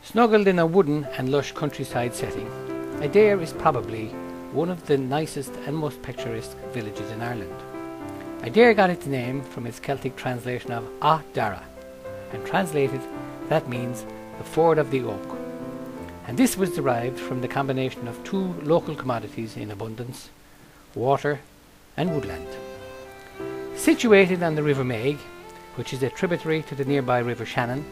Snuggled in a wooden and lush countryside setting, Adare is probably one of the nicest and most picturesque villages in Ireland. Adare got its name from its Celtic translation of Adare, and translated that means the ford of the oak. And this was derived from the combination of two local commodities in abundance, water and woodland. Situated on the River Meg, which is a tributary to the nearby River Shannon,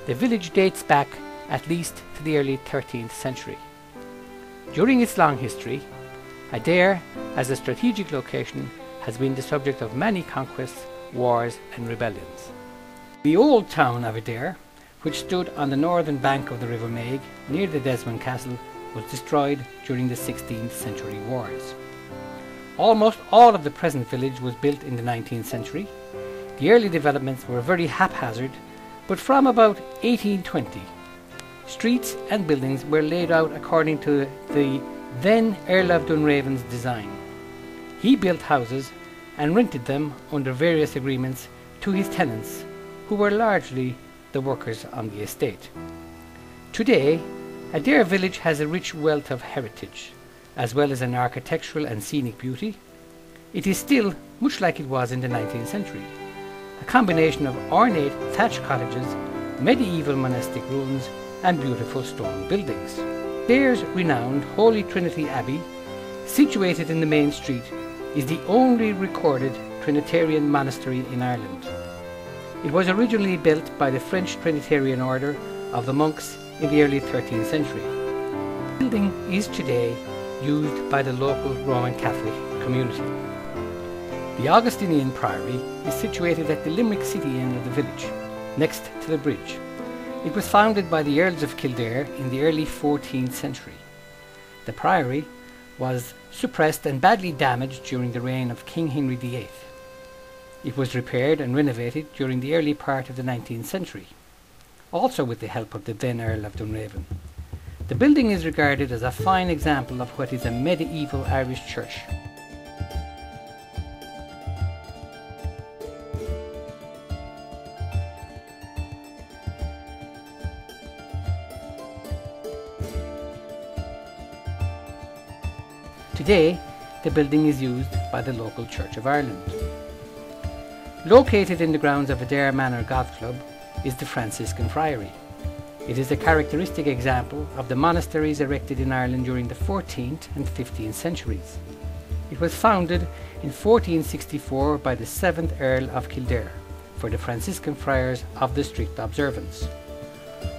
the village dates back at least to the early 13th century. During its long history, Adare, as a strategic location, has been the subject of many conquests, wars and rebellions. The old town of Adare, which stood on the northern bank of the River Meg near the Desmond Castle, was destroyed during the 16th century wars. Almost all of the present village was built in the 19th century. The early developments were very haphazard, but from about 1820, streets and buildings were laid out according to the then Earl of Dunraven's design. He built houses and rented them under various agreements to his tenants, who were largely the workers on the estate. Today, Adare village has a rich wealth of heritage, as well as an architectural and scenic beauty. It is still much like it was in the 19th century, a combination of ornate thatched cottages, medieval monastic ruins and beautiful stone buildings. Adare's renowned Holy Trinity Abbey, situated in the main street, is the only recorded Trinitarian monastery in Ireland. It was originally built by the French Trinitarian Order of the monks in the early 13th century. The building is today used by the local Roman Catholic community. The Augustinian Priory is situated at the Limerick city end of the village, next to the bridge. It was founded by the Earls of Kildare in the early 14th century. The priory was suppressed and badly damaged during the reign of King Henry VIII. It was repaired and renovated during the early part of the 19th century, also with the help of the then Earl of Dunraven. The building is regarded as a fine example of what is a medieval Irish church. Today, the building is used by the local Church of Ireland. Located in the grounds of Adare Manor Golf Club is the Franciscan Friary. It is a characteristic example of the monasteries erected in Ireland during the 14th and 15th centuries. It was founded in 1464 by the 7th Earl of Kildare for the Franciscan friars of the strict observance.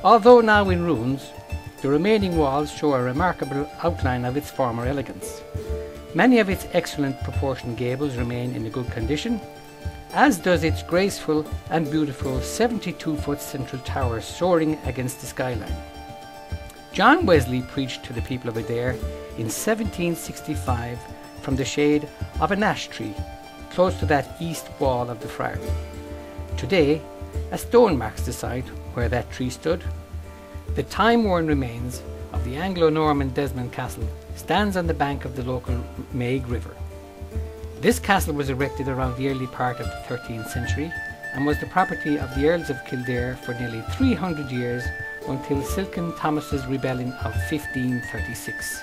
Although now in ruins, the remaining walls show a remarkable outline of its former elegance. Many of its excellent proportioned gables remain in a good condition, as does its graceful and beautiful 72-foot central tower soaring against the skyline. John Wesley preached to the people of Adare in 1765 from the shade of an ash tree close to that east wall of the friary. Today, a stone marks the site where that tree stood. The time-worn remains of the Anglo-Norman Desmond Castle stands on the bank of the local Meg River. This castle was erected around the early part of the 13th century and was the property of the Earls of Kildare for nearly 300 years until Silken Thomas's rebellion of 1536,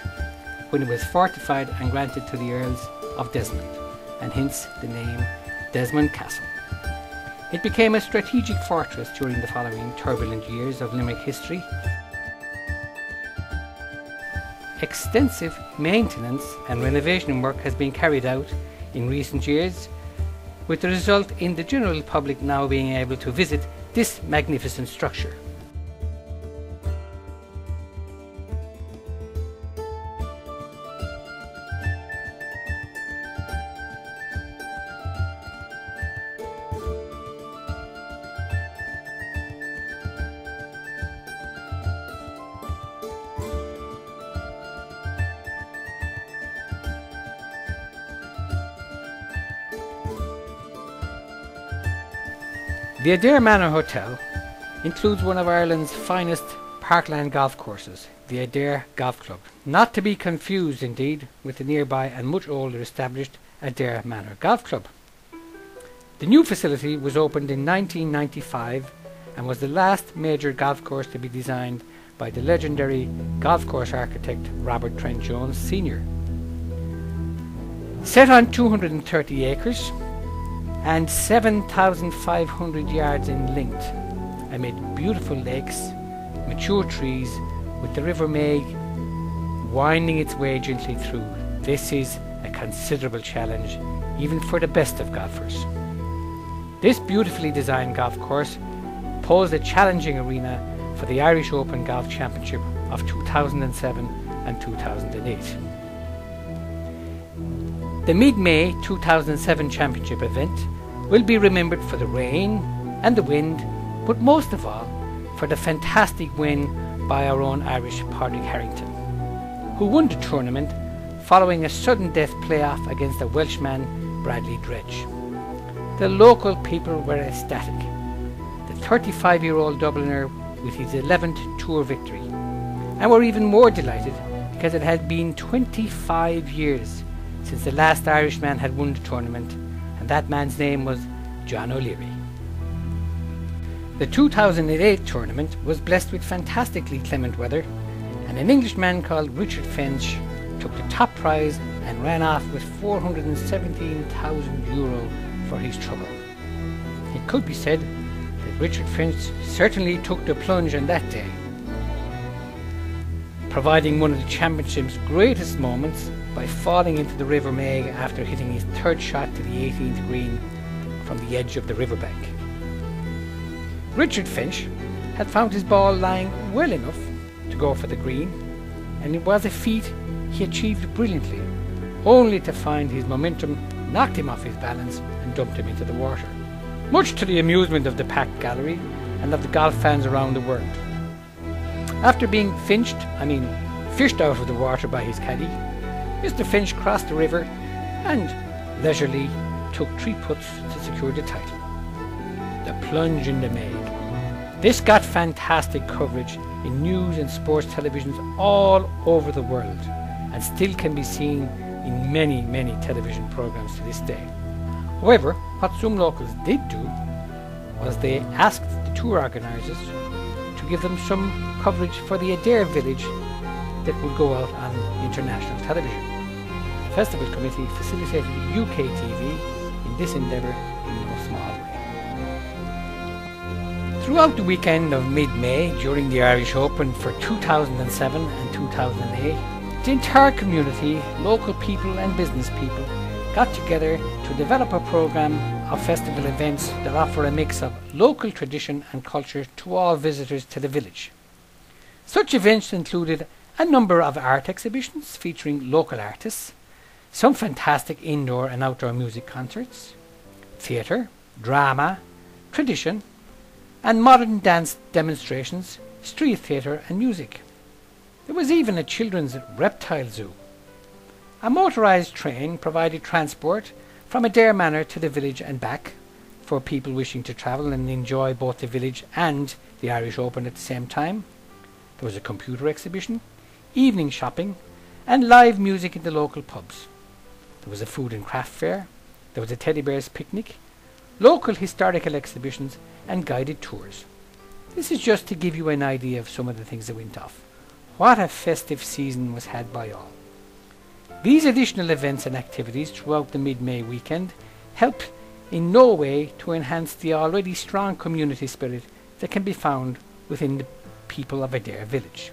when it was fortified and granted to the Earls of Desmond, and hence the name Desmond Castle. It became a strategic fortress during the following turbulent years of Limerick history. Extensive maintenance and renovation work has been carried out in recent years, with the result in the general public now being able to visit this magnificent structure. The Adare Manor Hotel includes one of Ireland's finest parkland golf courses, the Adare Golf Club, not to be confused indeed with the nearby and much older established Adare Manor Golf Club. The new facility was opened in 1995 and was the last major golf course to be designed by the legendary golf course architect Robert Trent Jones Sr. Set on 230 acres and 7,500 yards in length, amid beautiful lakes, mature trees, with the River Meg winding its way gently through. This is a considerable challenge even for the best of golfers. This beautifully designed golf course posed a challenging arena for the Irish Open Golf Championship of 2007 and 2008. The mid-May 2007 Championship event will be remembered for the rain and the wind, but most of all for the fantastic win by our own Irish Padraig Harrington, who won the tournament following a sudden death playoff against the Welshman Bradley Dredge. The local people were ecstatic. The 35-year-old Dubliner with his 11th tour victory, and were even more delighted because it had been 25 years since the last Irishman had won the tournament, and that man's name was John O'Leary. The 2008 tournament was blessed with fantastically clement weather, and an Englishman called Richard Finch took the top prize and ran off with €417,000 for his trouble. It could be said that Richard Finch certainly took the plunge on that day, providing one of the championship's greatest moments by falling into the River Meg after hitting his third shot to the 18th green from the edge of the riverbank. Richard Finch had found his ball lying well enough to go for the green, and it was a feat he achieved brilliantly, only to find his momentum knocked him off his balance and dumped him into the water, much to the amusement of the packed gallery and of the golf fans around the world. After being fished out of the water by his caddy, Mr. Finch crossed the river and leisurely took 3 putts to secure the title. The plunge in the Meg. This got fantastic coverage in news and sports televisions all over the world, and still can be seen in many, many television programs to this day. However, what some locals did do was they asked the tour organisers to give them some coverage for the Adare village that would go out on international television. The festival committee facilitated UK TV in this endeavour in no small way. Throughout the weekend of mid-May during the Irish Open for 2007 and 2008, the entire community, local people and business people, got together to develop a programme of festival events that offer a mix of local tradition and culture to all visitors to the village. Such events included a number of art exhibitions featuring local artists, some fantastic indoor and outdoor music concerts, theatre, drama, tradition, and modern dance demonstrations, street theatre and music. There was even a children's reptile zoo. A motorised train provided transport from Adare Manor to the village and back for people wishing to travel and enjoy both the village and the Irish Open at the same time. There was a computer exhibition, evening shopping, and live music in the local pubs. There was a food and craft fair, there was a teddy bears picnic, local historical exhibitions and guided tours. This is just to give you an idea of some of the things that went off. What a festive season was had by all. These additional events and activities throughout the mid-May weekend helped in no way to enhance the already strong community spirit that can be found within the people of Adare village.